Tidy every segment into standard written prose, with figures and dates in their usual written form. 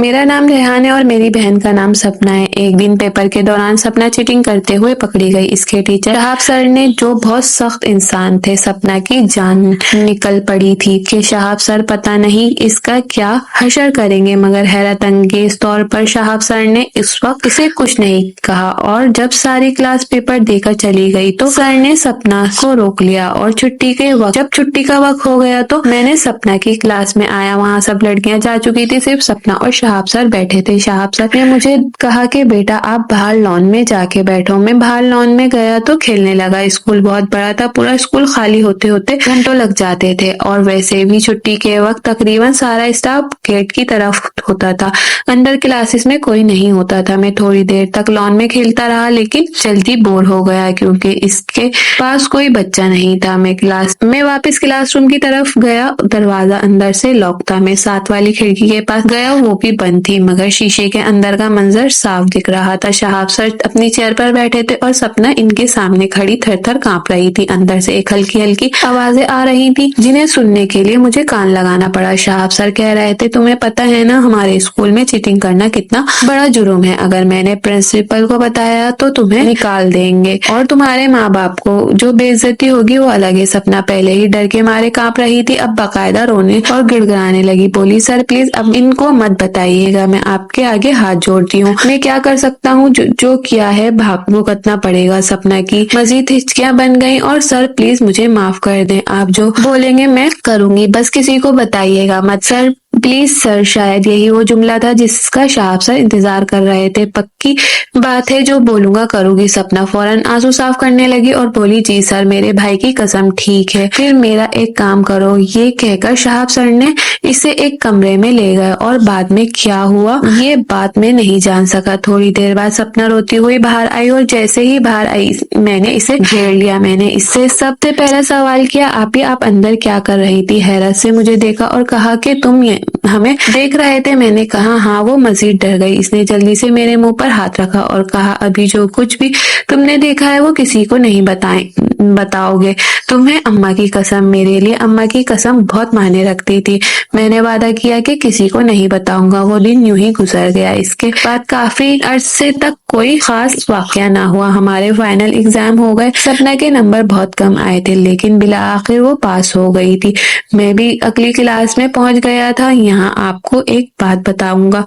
मेरा नाम रेहान है और मेरी बहन का नाम सपना है। एक दिन पेपर के दौरान सपना चीटिंग करते हुए पकड़ी गई। इसके टीचर शहाब सर ने, जो बहुत सख्त इंसान थे, सपना की जान निकल पड़ी थी कि शहाब सर पता नहीं इसका क्या हशर करेंगे, मगर हैरत अंगेज तौर पर शहाब सर ने इस वक्त इसे कुछ नहीं कहा और जब सारी क्लास पेपर देकर चली गई तो सर ने सपना को रोक लिया और जब छुट्टी का वक्त हो गया तो मैंने सपना की क्लास में आया। वहाँ सब लड़कियां जा चुकी थी, सिर्फ सपना और शहाब सर बैठे थे। शहाब सर ने मुझे कहा कि बेटा आप बाहर लॉन में जाके बैठो। मैं बाहर लॉन में गया तो खेलने लगा। स्कूल बहुत बड़ा था, पूरा स्कूल खाली होते होते घंटों लग जाते थे और वैसे भी छुट्टी के वक्त तकरीबन सारा स्टाफ गेट की तरफ होता था। अंदर क्लासेस में कोई नहीं होता था। मैं थोड़ी देर तक लॉन में खेलता रहा, लेकिन जल्दी बोर हो गया क्योंकि इसके पास कोई बच्चा नहीं था। मैं वापस क्लासरूम की तरफ गया। दरवाजा अंदर से लॉक था। मैं साथ वाली खिड़की के पास गया, वो भी बंद थी, मगर शीशे के अंदर का मंजर साफ दिख रहा था। शहाब सर अपनी चेयर पर बैठे थे और सपना इनके सामने खड़ी थर-थर कांप रही थी। अंदर से एक हल्की हल्की आवाजें आ रही थी, जिन्हें सुनने के लिए मुझे कान लगाना पड़ा। शहाब सर कह रहे थे, तुम्हें पता है ना हमारे स्कूल में चीटिंग करना कितना बड़ा जुर्म है। अगर मैंने प्रिंसिपल को बताया तो तुम्हें निकाल देंगे और तुम्हारे माँ बाप को जो बेइज्जती होगी वो अलग है। सपना पहले ही डर के मारे कांप रही थी, अब बाकायदा रोने और गिड़गिड़ाने लगी। बोली, सर प्लीज अब इनको मत बताइएगा, मैं आपके आगे हाथ जोड़ती हूँ। मैं क्या कर सकता हूँ, जो किया है भुगतना पड़ेगा। सपना की मजीद हिचकियां बन गई और सर प्लीज मुझे माफ कर दें, आप जो बोलेंगे मैं करूंगी, बस किसी को बताइएगा मत। Sir please sir. शायद यही वो जुमला था जिसका शहाब सर इंतजार कर रहे थे। पक्की बात है, जो बोलूंगा करूंगी। सपना फौरन आंसू साफ करने लगी और बोली, जी सर, मेरे भाई की कसम ठीक है। फिर मेरा एक काम करो। ये कहकर शहाब सर ने इसे एक कमरे में ले गए और बाद में क्या हुआ ये बात मैं नहीं जान सका। थोड़ी देर बाद सपना रोती हुई बाहर आई और जैसे ही बाहर आई मैंने इसे घेर लिया। मैंने इससे सबसे पहला सवाल किया, आप अंदर क्या कर रही थी? हैरत से मुझे देखा और कहा कि तुम हमें देख रहे थे? मैंने कहा हाँ। वो मजीद डर गई। इसने जल्दी से मेरे मुंह पर हाथ रखा और कहा, अभी जो कुछ भी तुमने देखा है वो किसी को नहीं बताओगे? तुम्हें अम्मा की कसम। मेरे लिए अम्मा की कसम बहुत मायने रखती थी। मैंने वादा किया कि किसी को नहीं बताऊंगा। वो दिन यूं ही गुजर गया। इसके बाद काफी अरसे तक कोई खास वाकया ना हुआ। हमारे फाइनल एग्जाम हो गए। सपना के नंबर बहुत कम आए थे, लेकिन बिला आखिर वो पास हो गई थी। मैं भी अगली क्लास में पहुंच गया था। यहाँ आपको एक बात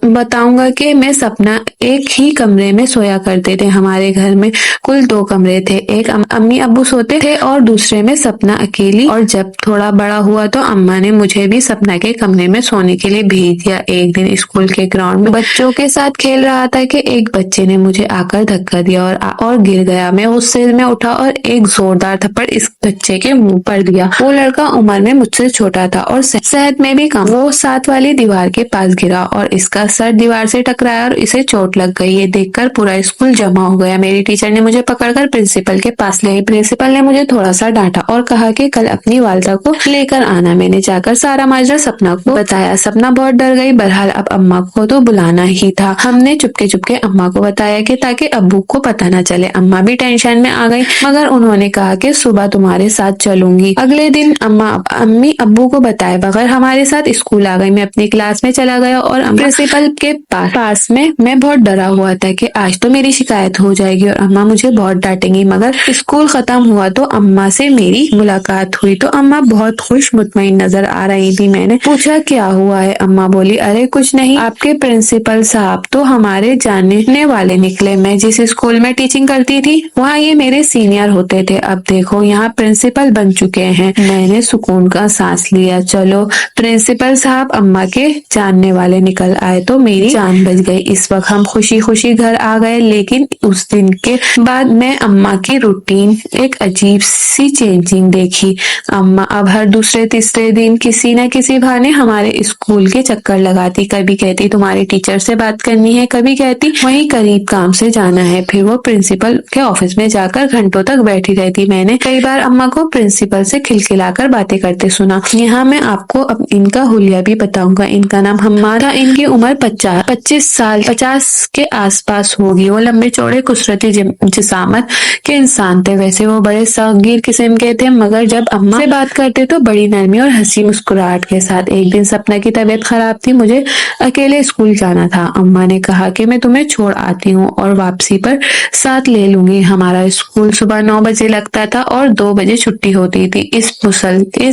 बताऊंगा कि मैं सपना एक ही कमरे में सोया करते थे। हमारे घर में कुल 2 कमरे थे। एक अम्मी अब्बू सोते थे और दूसरे में सपना अकेली। और जब थोड़ा बड़ा हुआ तो अम्मा ने मुझे भी सपना के कमरे में सोने के लिए भेज दिया। एक दिन स्कूल के ग्राउंड में बच्चों के साथ खेल रहा था कि एक बच्चे ने मुझे आकर धक्का दिया और गिर गया। मैं गुस्से में उठा और एक जोरदार थप्पड़ इस बच्चे के मुंह पर दिया। वो लड़का उम्र में मुझसे छोटा था और सेहत में भी कम। वो साथ वाली दीवार के पास गिरा और इसका सर दीवार से टकराया और इसे चोट लग गई। ये देखकर पूरा स्कूल जमा हो गया। मेरी टीचर ने मुझे पकड़कर प्रिंसिपल के पास ले आई। प्रिंसिपल ने मुझे थोड़ा सा डांटा और कहा कि कल अपनी वालिदा को लेकर आना। मैंने जाकर सारा माजरा सपना को बताया। सपना बहुत डर गई। बहरहाल अब अम्मा को तो बुलाना ही था। हमने चुपके चुपके अम्मा को बताया कि ताकि अब्बू को पता न चले। अम्मा भी टेंशन में आ गई, मगर उन्होंने कहा कि सुबह तुम्हारे साथ चलूंगी। अगले दिन अम्मी अब्बू को बताए बगैर हमारे साथ स्कूल आ गई। मैं अपनी क्लास में चला गया और प्रिंसिपल के पास में मैं बहुत डरा हुआ था कि आज तो मेरी शिकायत हो जाएगी और अम्मा मुझे बहुत डांटेंगी। मगर स्कूल खत्म हुआ तो अम्मा से मेरी मुलाकात हुई तो अम्मा बहुत खुश मुतमईन नजर आ रही थी। मैंने पूछा, क्या हुआ है? अम्मा बोली, अरे कुछ नहीं, आपके प्रिंसिपल साहब तो हमारे जानने वाले निकले। मैं जिस स्कूल में टीचिंग करती थी वहाँ ये मेरे सीनियर होते थे। अब देखो यहाँ प्रिंसिपल बन चुके हैं। मैंने सुकून का सांस लिया। चलो, प्रिंसिपल साहब अम्मा के जानने वाले निकल आए तो मेरी जान बच गई। इस वक्त हम खुशी खुशी घर आ गए, लेकिन उस दिन के बाद मैं अम्मा की रूटीन एक अजीब सी चेंजिंग देखी। अम्मा अब हर दूसरे तीसरे दिन किसी न किसी बहाने हमारे स्कूल के चक्कर लगाती। कभी कहती तुम्हारी टीचर से बात करनी है, कभी कहती वहीं करीब काम से जाना है। फिर वो प्रिंसिपल के ऑफिस में जाकर घंटों तक बैठी रहती। मैंने कई बार अम्मा को प्रिंसिपल से खिलखिलाकर बातें करते सुना। यहाँ मैं आपको अब इनका हुलिया भी बताऊंगा। इनका नाम हम्माद था। इनकी उम्र 50 के आसपास होगी। वो लंबे चौड़े कुसरती जिसामत के इंसान थे। वैसे वो थोड़े सख्तगीर किस्म के थे, मगर जब अम्मा से बात करते तो बड़ी नरमी और हंसी मुस्कुराहट के साथ। एक दिन सपना की तबीयत खराब थी, मुझे अकेले स्कूल जाना था। अम्मा ने कहा कि मैं तुम्हें छोड़ आती हूँ और वापसी पर साथ ले लूंगी। हमारा स्कूल सुबह 9 बजे लगता था और 2 बजे छुट्टी होती थी। इस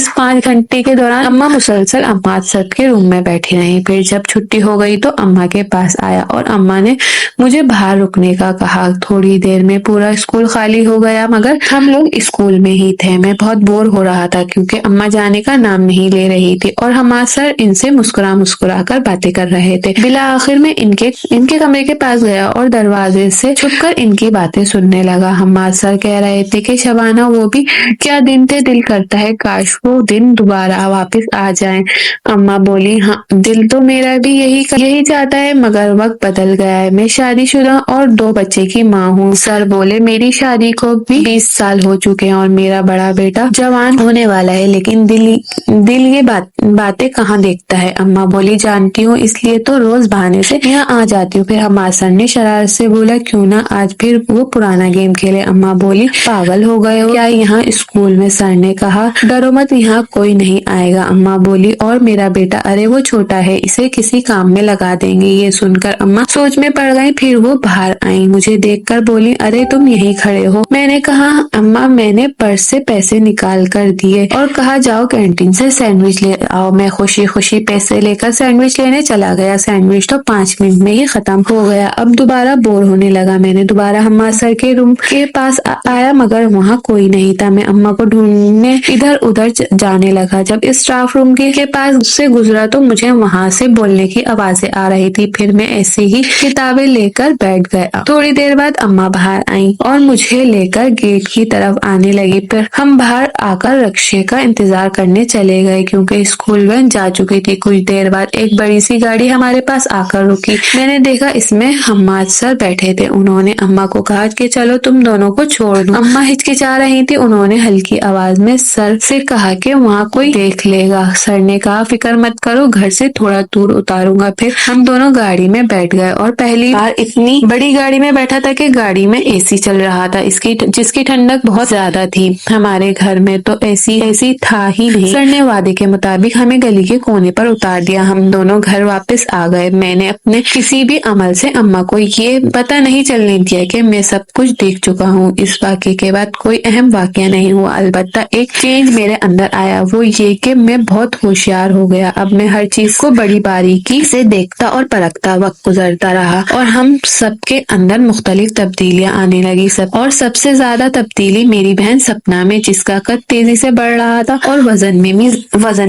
5 घंटे के दौरान अम्मा मुसलसल अम्माद सर के रूम में बैठी रही। फिर जब छुट्टी हो गई तो अम्मा के पास आया और अम्मा ने मुझे बाहर रुकने का कहा। थोड़ी देर में पूरा स्कूल खाली हो गया, मगर हम लोग स्कूल में ही थे। मैं बहुत बोर हो रहा था क्योंकि अम्मा जाने का नाम नहीं ले रही थी और हमाद सर इनसे मुस्कुरा मुस्कुरा कर बातें कर रहे थे। बिला आखिर में इनके कमरे के पास गया और दरवाजे से छुपकर इनकी बातें सुनने लगा। हमाद सर कह रहे थे कि शबाना, वो भी क्या दिन थे, दिल करता है काश वो दिन दोबारा वापस आ जाए। अम्मा बोली, हाँ दिल तो मेरा भी यही चाहता है, मगर वक्त बदल गया है। मैं शादीशुदा और 2 बच्चे की माँ हूँ। सर बोले, मेरी शादी को भी 20 साल हो चुके हैं और मेरा बड़ा बेटा जवान होने वाला है, लेकिन दिल ये बातें कहाँ देखता है। अम्मा बोली, जानती हूँ, इसलिए तो रोज बहाने से यहाँ आ जाती हूँ। फिर हमारे सर ने शरारत से बोला, क्यों ना आज फिर वो पुराना गेम खेले। अम्मा बोली, पागल हो गए हो क्या यहाँ स्कूल में। सर ने कहा, डरो मत, यहाँ कोई नहीं आएगा। अम्मा बोली, और मेरा बेटा, अरे वो छोटा है, इसे किसी काम में लगा देंगे। ये सुनकर अम्मा सोच में पड़ गई। फिर वो बाहर आई, मुझे देखकर बोली, अरे तुम यहीं खड़े हो। मैंने कहा, अम्मा मैंने पर्स से पैसे निकाल कर दिए और कहा, जाओ कैंटीन से सैंडविच ले आओ। मैं खुशी खुशी पैसे लेकर सैंडविच लेने चला गया। सैंडविच तो 5 मिनट में ही खत्म हो गया। अब दोबारा बोर होने लगा। मैंने दोबारा हम्मा सर के रूम के पास आया, मगर वहाँ कोई नहीं था। मैं अम्मा को ढूंढने इधर उधर जाने लगा। जब इस स्टाफ रूम के पास से गुजरा तो मुझे वहाँ से बोलने की आवाजें आ रही थी। फिर मैं ऐसे ही किताबें लेकर बैठ गया। थोड़ी देर बाद अम्मा बाहर आई और मुझे लेकर गेट की तरफ आने लगी। फिर हम बाहर आकर रिक्शे का इंतजार करने चले गए क्योंकि स्कूल वैन जा चुकी थी। कुछ देर बाद एक बड़ी सी गाड़ी हमारे पास आकर रुकी। मैंने देखा इसमें हम्माद सर बैठे थे। उन्होंने अम्मा को कहा कि चलो तुम दोनों को छोड़ दूं। अम्मा हिचकिचा रही थी। उन्होंने हल्की आवाज में सर से कहा कि वहाँ कोई देख लेगा। सर ने कहा, फिक्र मत करो, घर से थोड़ा दूर उतारूंगा। फिर हम दोनों गाड़ी में बैठ गए और पहली बार इतनी बड़ी गाड़ी में बैठा था कि गाड़ी में एसी चल रहा था, जिसकी ठंडक बहुत ज्यादा थी। हमारे घर में तो एसी था ही नहीं। सर ने वादे के मुताबिक हमें गली के कोने पर उतार दिया। हम दोनों घर वापस आ गए। मैंने अपने किसी भी अमल से अम्मा को ये पता नहीं चलने दिया कि मैं सब कुछ देख चुका हूँ। इस वाक़े के बाद कोई अहम वाक़या नहीं हुआ। अलबत्ता एक चेंज मेरे अंदर आया, वो ये कि मैं बहुत होशियार हो गया। अब मैं हर चीज को बड़ी बारीकी से देखता और परखता। वक्त गुजरता रहा और हम सबके अंदर मुख्तलिफ तब्दीलियां आने लगी। सबसे ज्यादा तब्दीली मेरी बहन सपना में, जिसका कद तेजी से बढ़ रहा था और वजन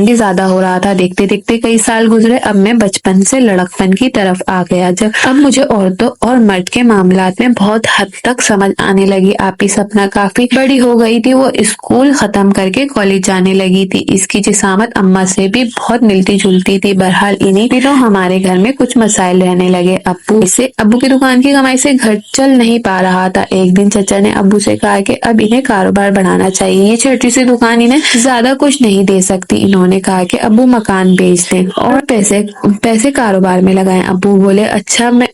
भी ज्यादा हो रहा था। देखते देखते कई साल गुजरे। अब मैं बचपन से लड़कपन की तरफ आ गया। अब मुझे औरतों और मर्द के मामलात में बहुत हद तक समझ आने लगी। आपकी सपना काफी बड़ी हो गई थी। वो स्कूल खत्म करके कॉलेज जाने लगी थी। इसकी जिसामत अम्मा से भी बहुत मिलती जुलती थी। बहरहाल इन्हीं दिनों हमारे घर में कुछ मसाइल रहने लगे। अब्बू की दुकान की कमाई से घर चल नहीं पा रहा था। एक दिन चचा ने अब्बू से कहा कि अब इन्हें कारोबार बढ़ाना चाहिए। ये छोटी सी दुकान इन्हें ज्यादा कुछ नहीं दे सकती। इन्होंने कहा कि अब्बू मकान बेच दें और पैसे कारोबार में लगाएं। अब्बू बोले, अच्छा मैं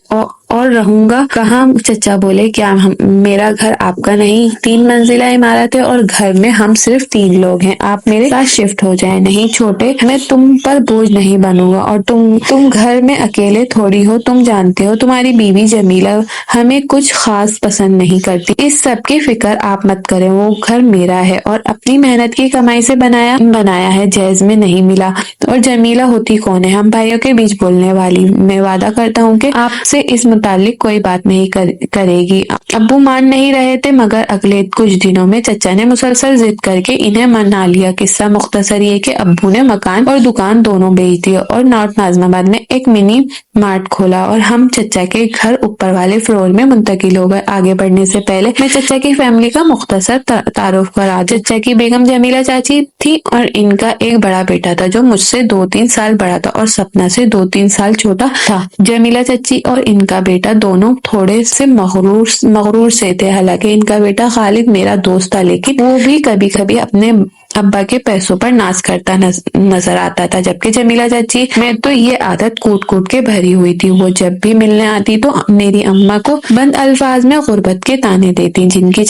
और रहूंगा कहाँ। चचा बोले, क्या मेरा घर आपका नहीं? 3 मंजिला इमारत है और घर में हम सिर्फ 3 लोग हैं। आप मेरे साथ शिफ्ट हो जाएं। नहीं छोटे, मैं तुम पर बोझ नहीं बनूंगा और तुम घर में अकेले थोड़ी हो। तुम जानते हो तुम्हारी बीवी जमीला हमें कुछ खास पसंद नहीं करती। इस सब की फिक्र आप मत करें। वो घर मेरा है और अपनी मेहनत की कमाई से बनाया है। जैज में नहीं मिला। और जमीला होती कौन है? हम भाइयों के बीच बोलने वाली। मैं वादा करता हूँ कि आपसे इस मुतालिक कोई बात नहीं करेगी। अब्बू मान नहीं रहे थे, मगर अगले कुछ दिनों में चचा ने मुसलसल जिद करके इन्हें मना लिया। किस्सा मुख्तसर ये कि अब्बू ने मकान और दुकान दोनों बेच दिए और नॉर्थ नाजमाबाद में एक मिनी मार्ट खोला और हम चचा के घर ऊपर वाले फ्लोर में मुंतकिल हो गए। आगे बढ़ने से पहले मैं चचा की फैमिली का मुख्तसर तारुफ करा दूं। चचा की बेगम जमीला चाची थी और इनका एक बड़ा बेटा था जो मुझसे 2-3 साल बड़ा था और सपना से 2-3 साल छोटा था। जमीला चाची और इनका बेटा दोनों थोड़े से मगरूर से थे। हालांकि इनका बेटा खालिद मेरा दोस्त था, लेकिन वो भी कभी कभी अपने अब्बा के पैसों पर नाज करता नजर आता था, जबकि जमीला चाची में तो ये आदत कूट कूट के भरी हुई थी। वो जब भी मिलने आती तो मेरी अम्मा को बंद अल्फाज में गुर्बत के ताने देती, इनकी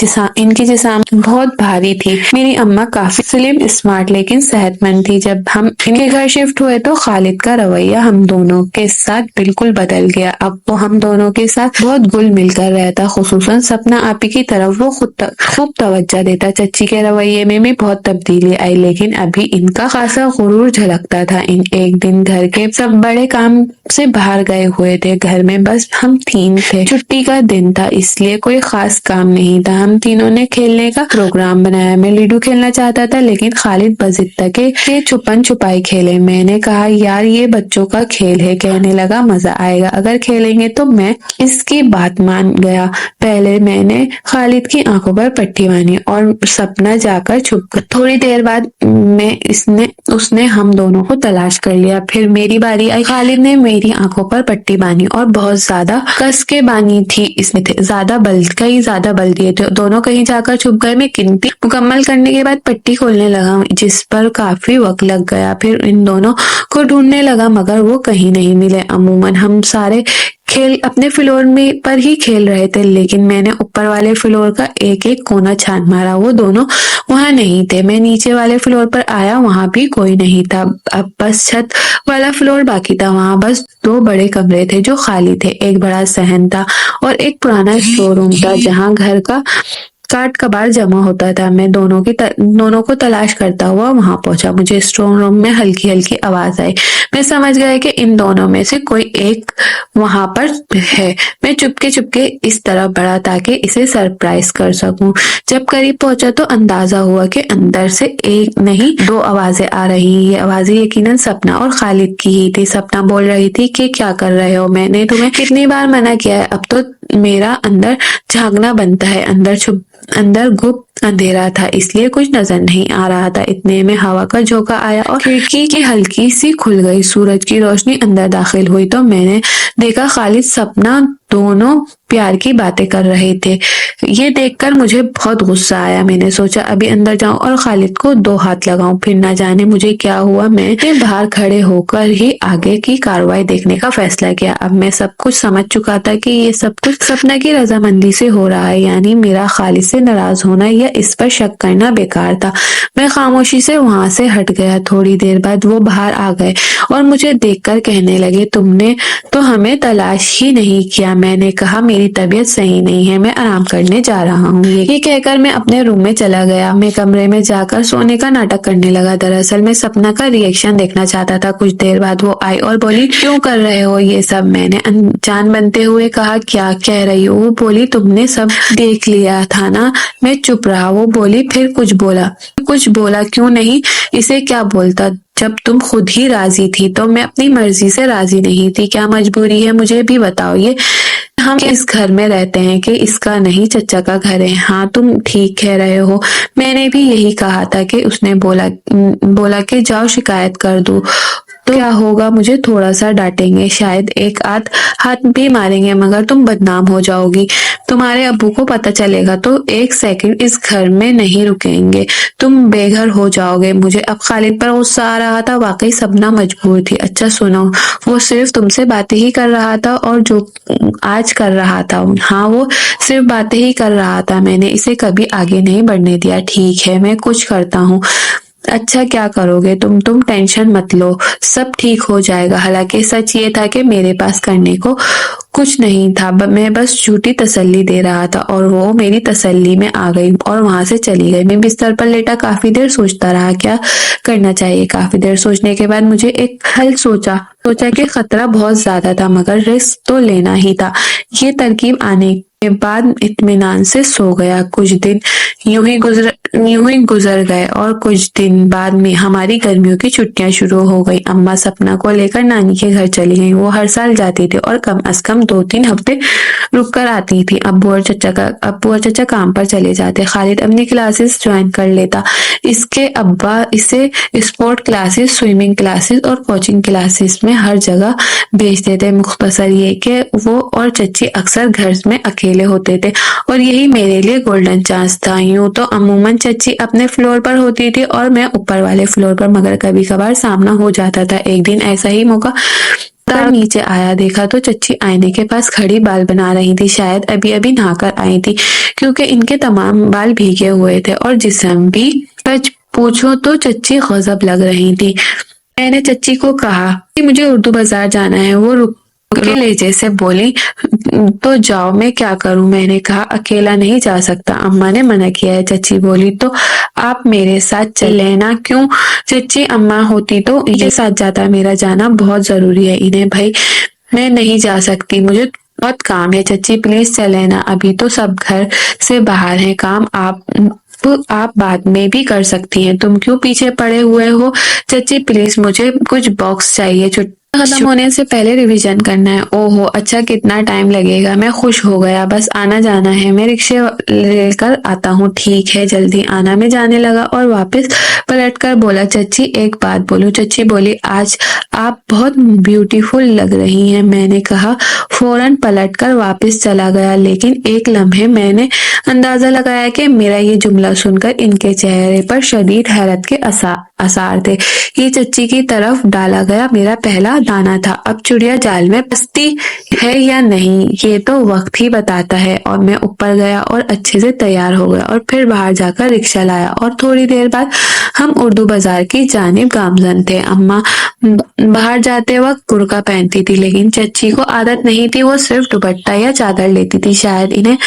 जिस्म बहुत भारी थी। मेरी अम्मा काफी स्लिम, स्मार्ट लेकिन सेहतमंद थी। जब हम इनके घर शिफ्ट हुए तो खालिद का रवैया हम दोनों के साथ बिल्कुल बदल गया। अब वो हम दोनों के साथ बहुत घुल मिलकर रहता, खुसूसन सपना आपी की तरफ वो खूब तवज्जो देता। चच्ची के रवैये में भी बहुत तब्दीली आई, लेकिन अभी इनका खासा गुरूर झलकता था। एक दिन घर के सब बड़े काम से बाहर गए हुए थे, घर में बस हम तीन थे। छुट्टी का दिन था, इसलिए कोई खास काम नहीं था। हम तीनों ने खेलने का प्रोग्राम बनाया। मैं लूडो खेलना चाहता था, लेकिन खालिद बस जिद तक के छुपन छुपाई खेले। मैंने कहा यार ये बच्चों का खेल है। कहने लगा मजा आएगा अगर खेलेंगे तो। मैं इसकी बात मान गया। पहले मैंने खालिद की आंखों पर पट्टी बांधी और सपना जाकर छुप गया। थोड़ी देर बाद उसने हम दोनों को तलाश कर लिया। फिर मेरी बारी आई। खालिद ने मेरी आंखों पर पट्टी बांधी और बहुत ज्यादा कस के बांधी थी। इसमें ज्यादा बल दिए थे। दोनों कहीं जाकर छुप गए। मैं गिनती मुकम्मल करने के बाद पट्टी खोलने लगा, जिस पर काफी वक्त लग गया। फिर इन दोनों को ढूंढने लगा, मगर वो कहीं नहीं मिले। अमूमन हम सारे खेल अपने फ्लोर में पर ही खेल रहे थे, लेकिन मैंने ऊपर वाले फ्लोर का एक एक कोना छान मारा। वो दोनों वहां नहीं थे। मैं नीचे वाले फ्लोर पर आया, वहां भी कोई नहीं था। अब बस छत वाला फ्लोर बाकी था। वहां बस दो बड़े कमरे थे जो खाली थे। एक बड़ा सहन था और एक पुराना स्टोर रूम था जहां घर का काट कबाड़ जमा होता था। मैं दोनों को तलाश करता हुआ वहां पहुंचा। मुझे स्टोर रूम में हल्की हल्की आवाज आई। मैं समझ गया कि इन दोनों में से कोई एक वहां पर है। मैं चुपके इस तरफ बढ़ा ताकि इसे सरप्राइज कर सकूं। जब करीब पहुंचा तो अंदाजा हुआ कि अंदर से एक नहीं दो आवाजें आ रही। ये आवाजें यकीनन सपना और खालिद की ही थी। सपना बोल रही थी कि क्या कर रहे हो, मैंने तुम्हें कितनी बार मना किया है, अब तो मेरा अंदर झांकना बनता है। अंदर गुप्त अंधेरा था, इसलिए कुछ नजर नहीं आ रहा था। इतने में हवा का झोंका आया और खिड़की की हल्की सी खुल गई। सूरज की रोशनी अंदर दाखिल हुई तो मैंने देखा खालिद सपना दोनों प्यार की बातें कर रहे थे। ये देखकर मुझे बहुत गुस्सा आया। मैंने सोचा अभी अंदर जाऊं और खालिद को दो हाथ लगाऊं। फिर ना जाने मुझे क्या हुआ, मैंने बाहर खड़े होकर ही आगे की कार्रवाई देखने का फैसला किया। अब मैं सब कुछ समझ चुका था कि ये सब कुछ सपना की रजामंदी से हो रहा है, यानी मेरा खालिद से नाराज होना या इस पर शक करना बेकार था। मैं खामोशी से वहां से हट गया। थोड़ी देर बाद वो बाहर आ गए और मुझे देखकर कहने लगे तुमने तो हमें तलाश ही नहीं किया। मैंने कहा मेरी तबीयत सही नहीं है, मैं आराम करने जा रहा हूँ। ये कहकर मैं अपने रूम में चला गया। मैं कमरे में जाकर सोने का नाटक करने लगा। दरअसल मैं सपना का रिएक्शन देखना चाहता था। कुछ देर बाद वो आई और बोली क्यों कर रहे हो ये सब। मैंने अनजान बनते हुए कहा क्या कह रही हो। वो बोली तुमने सब देख लिया था ना। मैं चुप रहा। वो बोली फिर कुछ बोला क्यों नहीं, इसे क्या बोलता जब तुम खुद ही राजी थी। तो मैं अपनी मर्जी से राजी नहीं थी। क्या मजबूरी है मुझे भी बताओ। ये हम इस घर में रहते हैं कि इसका नहीं चचा का घर है। हाँ तुम ठीक कह रहे हो, मैंने भी यही कहा था कि उसने बोला कि जाओ शिकायत कर दो तो क्या होगा, मुझे थोड़ा सा डांटेंगे, शायद एक आध हाथ भी मारेंगे, मगर तुम बदनाम हो जाओगी। तुम्हारे अब्बू को पता चलेगा तो एक सेकंड इस घर में नहीं रुकेंगे, तुम बेघर हो जाओगे। मुझे अब खालिद पर गुस्सा आ रहा था। वाकई सपना मजबूर थी। अच्छा सुनो, वो सिर्फ तुमसे बातें ही कर रहा था और जो आज कर रहा था, हाँ वो सिर्फ बातें ही कर रहा था। मैंने इसे कभी आगे नहीं बढ़ने दिया। ठीक है मैं कुछ करता हूँ। अच्छा क्या करोगे तुम टेंशन मत लो, सब ठीक हो जाएगा। हालांकि सच ये था कि मेरे पास करने को कुछ नहीं था। मैं बस झूठी तसल्ली दे रहा था और वो मेरी तसल्ली में आ गई और वहां से चली गई। मैं बिस्तर पर लेटा काफी देर सोचता रहा क्या करना चाहिए। काफी देर सोचने के बाद मुझे एक हल सोचा कि खतरा बहुत ज्यादा था, मगर रिस्क तो लेना ही था। ये तरकीब आने के बाद इत्मीनान से सो गया। कुछ दिन यूं ही गुजर गए और कुछ दिन बाद में हमारी गर्मियों की छुट्टियां शुरू हो गई। अम्मा सपना को लेकर नानी के घर चली गई। वो हर साल जाती थी और कम से कम 2-3 हफ्ते रुक कर आती थी। अब्बू और चचा काम पर चले जाते। खालिद अपनी क्लासेस ज्वाइन कर लेता। इसके अब्बा इसे स्पोर्ट क्लासेस, स्विमिंग क्लासेस और कोचिंग क्लासेस में हर जगह भेज देते। मुख्तसर ये कि वो और चच्ची अक्सर घर में अकेले अकेले होते थे और यही मेरे लिए गोल्डन चांस था। यूं तो अमूमन चच्ची अपने फ्लोर पर होती थी और मैं ऊपर वाले फ्लोर पर, मगर कभी कभार सामना हो जाता था। एक दिन ऐसा ही मौका पर नीचे आया, देखा तो चच्ची आईने के पास खड़ी बाल बना रही थी। शायद अभी अभी नहाकर आई थी, क्योंकि इनके तमाम बाल भीगे हुए थे और जिस्म भी। सच पूछो तो चच्ची गजब लग रही थी। मैंने चच्ची को कहा कि मुझे उर्दू बाजार जाना है। वो रुक के लहजे से बोली, तो जाओ, मैं क्या करूं। मैंने कहा, अकेला नहीं जा सकता, अम्मा ने मना किया है। चच्ची बोली, तो आप मेरे साथ चल लेना। क्यों चच्ची, अम्मा होती तो इनके साथ जाता। मेरा जाना बहुत जरूरी है इन्हें भाई, मैं नहीं जा सकती, मुझे बहुत काम है। चच्ची प्लीज चले ना, अभी तो सब घर से बाहर हैं, काम आप बाद में भी कर सकती हैं, तुम क्यों पीछे पड़े हुए हो। चच्ची प्लीज, मुझे कुछ बॉक्स चाहिए, छुट्टी खत्म होने से पहले रिवीजन करना है। ओहो अच्छा, कितना टाइम लगेगा। मैं खुश हो गया, बस आना जाना है, मैं रिक्शे लेकर आता हूँ। ठीक है, जल्दी आना। मैं जाने लगा और वापस पलटकर बोला, चच्ची एक बात बोलूं। चच्ची बोली, आज आप बहुत ब्यूटीफुल लग रही हैं। मैंने कहा, फौरन पलटकर वापस चला गया, लेकिन एक लम्हे मैंने अंदाजा लगाया कि मेरा ये जुमला सुनकर इनके चेहरे पर शदीद हैरत के आसार थे। ये चच्ची की तरफ डाला गया मेरा पहला दाना था। अब चिड़िया जाल में फंसती है या नहीं, ये तो वक्त ही बताता है। और मैं ऊपर गया और अच्छे से तैयार हो गया और फिर बाहर जाकर रिक्शा लाया और थोड़ी देर बाद हम उर्दू बाजार की जानिब गामजन थे। अम्मा बाहर जाते वक्त बुर्का पहनती थी, लेकिन चच्ची को आदत नहीं थी। वो सिर्फ दुपट्टा या चादर लेती थी। शायद इन्हें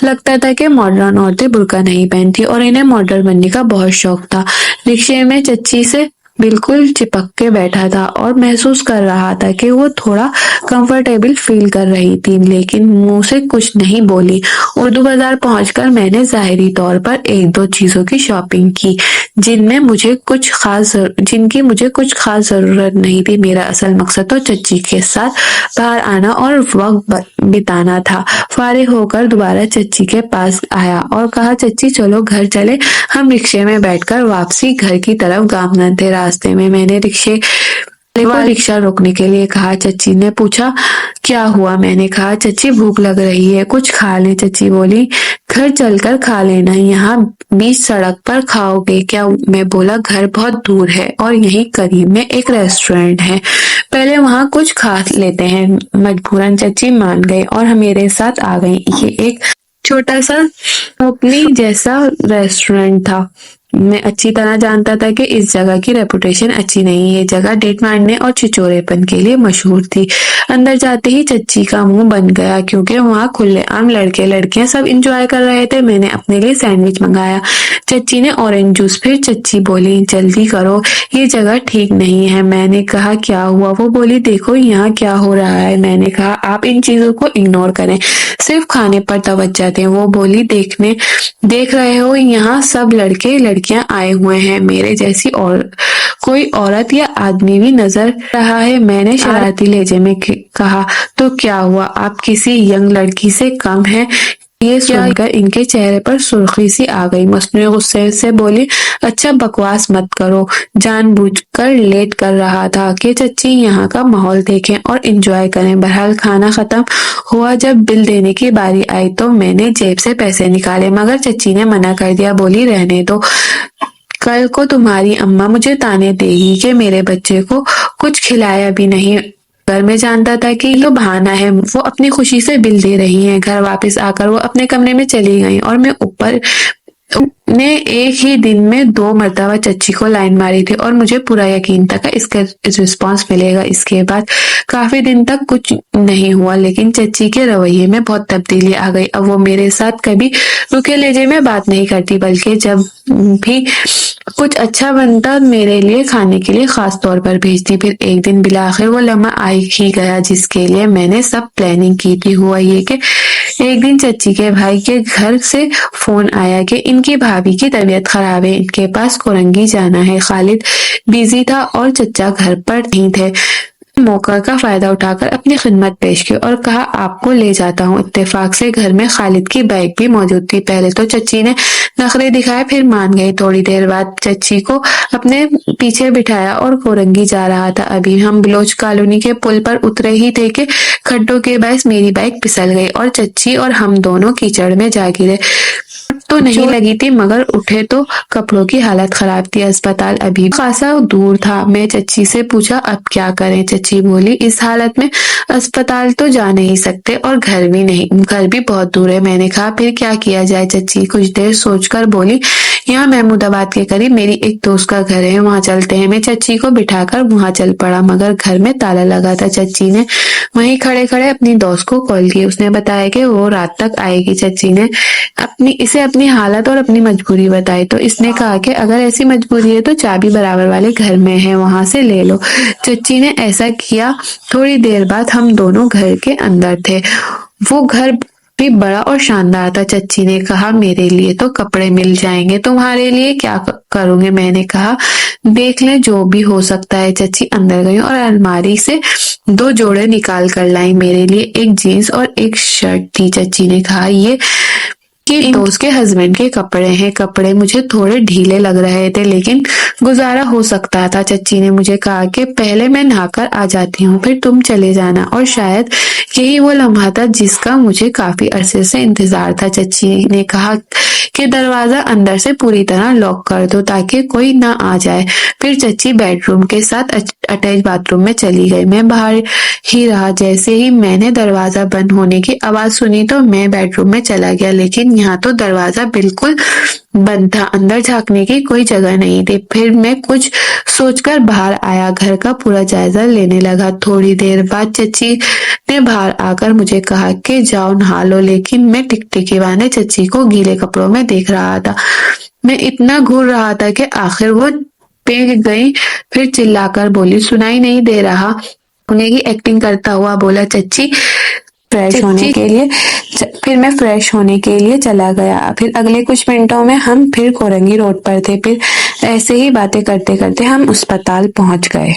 लगता था कि मॉडर्न औरतें बुर्का नहीं पहनती और इन्हें मॉडर्न बनने का बहुत शौक था। रिक्शे में चच्ची से बिल्कुल चिपक के बैठा था और महसूस कर रहा था कि वो थोड़ा कंफर्टेबल फील कर रही थी, लेकिन मुंह से कुछ नहीं बोली। उर्दू बाजार पहुंचकर मैंने जाहिरी तौर पर एक दो चीजों की शॉपिंग की, जिनकी मुझे कुछ खास जरूरत नहीं थी। मेरा असल मकसद तो चच्ची के साथ बाहर आना और वक्त बिताना था। फारिग होकर दोबारा चच्ची के पास आया और कहा, चच्ची चलो घर चले। हम रिक्शे में बैठकर वापसी घर की तरफ गामजन थे। रास्ते में मैंने रिक्शा रोकने के लिए कहा। चच्ची ने पूछा, क्या हुआ। मैंने कहा, चच्ची भूख लग रही है, कुछ खा ले। चच्ची बोली, घर चलकर खा लेना, यहाँ बीच सड़क पर खाओगे क्या। मैं बोला, घर बहुत दूर है और यहीं करीब में एक रेस्टोरेंट है, पहले वहाँ कुछ खा लेते हैं। मजबूरन चच्ची मान गई और मेरे साथ आ गई। ये एक छोटा सा टोपली जैसा रेस्टोरेंट था। मैं अच्छी तरह जानता था कि इस जगह की रेपुटेशन अच्छी नहीं है। जगह डेट मारने और छिचोरेपन के लिए मशहूर थी। अंदर जाते ही चच्ची का मुंह बन गया, क्योंकि वहाँ खुलेआम लड़के लड़कियां सब एंजॉय कर रहे थे। मैंने अपने लिए सैंडविच मंगाया। चच्ची ने ऑरेंज जूस। फिर चच्ची बोली, जल्दी करो, ये जगह ठीक नहीं है। मैंने कहा, क्या हुआ। वो बोली, देखो यहाँ क्या हो रहा है। मैंने कहा, आप इन चीजों को इग्नोर करें, सिर्फ खाने पर तवज्जो दें। वो बोली, देख रहे हो, यहाँ सब लड़के लड़कियां आए हुए हैं, मेरे जैसी और कोई औरत या आदमी भी नजर रहा है। मैंने शरारती लहजे में कहा, तो क्या हुआ, आप किसी यंग लड़की से कम है। ये सुनकर इनके चेहरे पर सुर्खी सी आ गई। मसनूई गुस्से से बोली, अच्छा बकवास मत करो, जानबूझकर लेट कर रहा था कि चच्ची यहाँ का माहौल देखें और एंजॉय करें। बहरहाल खाना खत्म हुआ। जब बिल देने की बारी आई तो मैंने जेब से पैसे निकाले, मगर चच्ची ने मना कर दिया। बोली, रहने दो, कल को तुम्हारी अम्मा मुझे ताने देगी कि मेरे बच्चे को कुछ खिलाया भी नहीं। घर में जानता था कि ये बहाना है, वो अपनी खुशी से बिल दे रही हैं। घर वापस आकर वो अपने कमरे में चली गई और मैं ऊपर ने एक ही दिन में 2 मरतबा चच्ची को लाइन मारी थी और मुझे पूरा यकीन था कि इसका रिस्पॉन्स मिलेगा। इसके बाद काफी दिन तक कुछ नहीं हुआ, लेकिन चच्ची के रवैये में बहुत तब्दीली आ गई। अब वो मेरे साथ कभी रुखे लहजे में बात नहीं करती, बल्कि जब भी कुछ अच्छा बनता मेरे लिए खाने के लिए खास तौर पर भेजती। फिर एक दिन बिलाखिर वो लम्हा आ ही गया जिसके लिए मैंने सब प्लानिंग की थी। हुआ ये कि एक दिन चच्ची के भाई के घर से फोन आया कि इनकी भाभी की तबीयत खराब है, इनके पास कोरंगी जाना है। खालिद बिजी था और चच्चा घर पर नहीं थे। मौका का फायदा उठाकर अपनी खिदमत पेश की और कहा आपको ले जाता हूँ। इत्तेफाक से घर में खालिद की बाइक भी मौजूद थी। पहले तो चच्ची ने नखरे दिखाए, फिर मान गई। थोड़ी देर बाद चच्ची को अपने पीछे बिठाया और कोरंगी जा रहा था। अभी हम बलोच कॉलोनी के पुल पर उतरे ही थे कि खड्डों के बायस मेरी बाइक फिसल गई और चच्ची और हम दोनों कीचड़ में जा गिरे। तो नहीं लगी थी, मगर उठे तो कपड़ों की हालत खराब थी। अस्पताल अभी खासा दूर था। मैं चच्ची से पूछा अब क्या करें। चच्ची बोली इस हालत में अस्पताल तो जा नहीं सकते और घर भी बहुत दूर है। मैंने कहा फिर क्या किया जाए। चच्ची कुछ देर सोचकर बोली यहाँ महमूदाबाद के करीब मेरी एक दोस्त का घर है, वहां चलते हैं। मैं चच्ची को बिठाकर वहां चल पड़ा, मगर घर में ताला लगा था। चच्ची ने वहीं खड़े खड़े अपनी दोस्त को कॉल की। उसने बताया कि वो रात तक आएगी। चच्ची ने अपनी हालत और अपनी मजबूरी बताई तो इसने कहा कि अगर ऐसी मजबूरी है तो चाबी बराबर वाले घर में है, वहां से ले लो। चच्ची ने ऐसा किया। थोड़ी देर बाद हम दोनों घर के अंदर थे। वो घर भी बड़ा और शानदार था। चच्ची ने कहा मेरे लिए तो कपड़े मिल जाएंगे, तुम्हारे लिए क्या करूंगे। मैंने कहा देख ले जो भी हो सकता है। चच्ची अंदर गई और अलमारी से 2 जोड़े निकाल कर लाई। मेरे लिए एक जीन्स और एक शर्ट थी। चच्ची ने कहा ये कि दोस्त के हस्बैंड के कपड़े हैं। कपड़े मुझे थोड़े ढीले लग रहे थे लेकिन गुजारा हो सकता था। चच्ची ने मुझे कहा कि पहले मैं नहाकर आ जाती हूँ, फिर तुम चले जाना। और शायद यही वो लम्हा था जिसका मुझे काफी अरसे से इंतजार था। चच्ची ने कहा कि दरवाजा अंदर से पूरी तरह लॉक कर दो ताकि कोई ना आ जाए। फिर चच्ची बेडरूम के साथ अटैच बाथरूम में चली गई। मैं बाहर ही रहा। जैसे ही मैंने दरवाजा बंद होने की आवाज सुनी तो मैं बेडरूम में चला गया, लेकिन यहाँ तो दरवाजा बिल्कुल बंद था। अंदर झांकने की कोई जगह नहीं थी। फिर मैं कुछ सोचकर बाहर आया, घर का पूरा जायजा लेने लगा। थोड़ी देर बाद चच्ची ने बाहर आकर मुझे कहा कि जाओ नहा लो, लेकिन मैं टिकटिकी बहाने चच्ची को गीले कपड़ों में देख रहा था। मैं इतना घूर रहा था कि आखिर वो पेंग गई। फिर चिल्लाकर बोली सुनाई नहीं दे रहा। उन्हें की एक्टिंग करता हुआ बोला चच्ची फ्रेश होने के लिए। फिर मैं फ्रेश होने के लिए चला गया। फिर अगले कुछ मिनटों में हम फिर कोरंगी रोड पर थे। फिर ऐसे ही बातें करते करते हम अस्पताल पहुंच गए।